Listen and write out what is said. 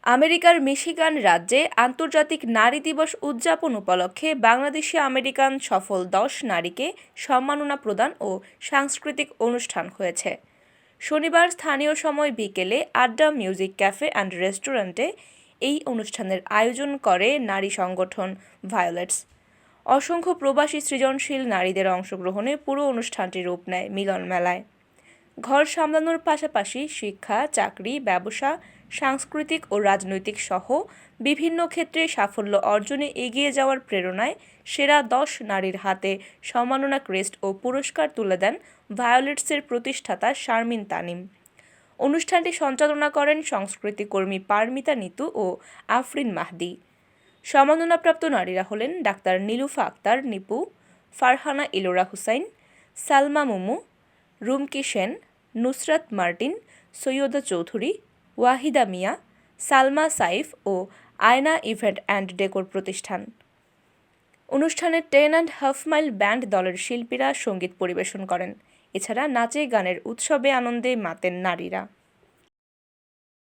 আমেরিকার মিশিগান রাজ্যে আন্তর্জাতিক নারী দিবস উদযাপন উপলক্ষে বাংলাদেশি আমেরিকান সফল 10 নারীকে সম্মাননা প্রদান ও সাংস্কৃতিক অনুষ্ঠান হয়েছে। শনিবার স্থানীয় সময় বিকেলে আড্ডা মিউজিক ক্যাফে অ্যান্ড রেস্টুরেন্টে এই অনুষ্ঠানের আয়োজন করে নারী সংগঠন ভায়োলেটস। অসংখ্য প্রবাসী সৃজনশীল নারীদের অংশগ্রহণে পুরো অনুষ্ঠানটি রূপ নেয় মিলন মেলায়। ঘর সামলানোর পাশাপাশি শিক্ষা, চাকরি, ব্যবসা, সাংস্কৃতিক ও রাজনৈতিক সহ বিভিন্ন ক্ষেত্রে সাফল্য অর্জনে এগিয়ে যাওয়ার প্রেরণায় সেরা 10 নারীর হাতে সম্মাননা ক্রেস্ট ও পুরস্কার তুলে দেন ভায়োলেটসের প্রতিষ্ঠাতা শারমিন তানিম। অনুষ্ঠানটি সঞ্চালনা করেন সংস্কৃতিকর্মী পারমিতা নিতু ও আফরিন মাহদি। সম্মাননাপ্রাপ্ত নারীরা হলেন ডাক্তার নীলুফা আক্তার নিপু, ফারহানা ইলোরা হুসাইন, সালমা মুমু, রুমকি সেন, নুসরাত মার্টিন, সৈয়দা চৌধুরী, ওয়াহিদা মিয়া, সালমা সাইফ ও আয়না ইভেন্ট অ্যান্ড ডেকোর প্রতিষ্ঠান। অনুষ্ঠানে 10.5 মাইল ব্যান্ড দলের শিল্পীরা সঙ্গীত পরিবেশন করেন। এছাড়া নাচে গানের উৎসবে আনন্দে মাতেন নারীরা।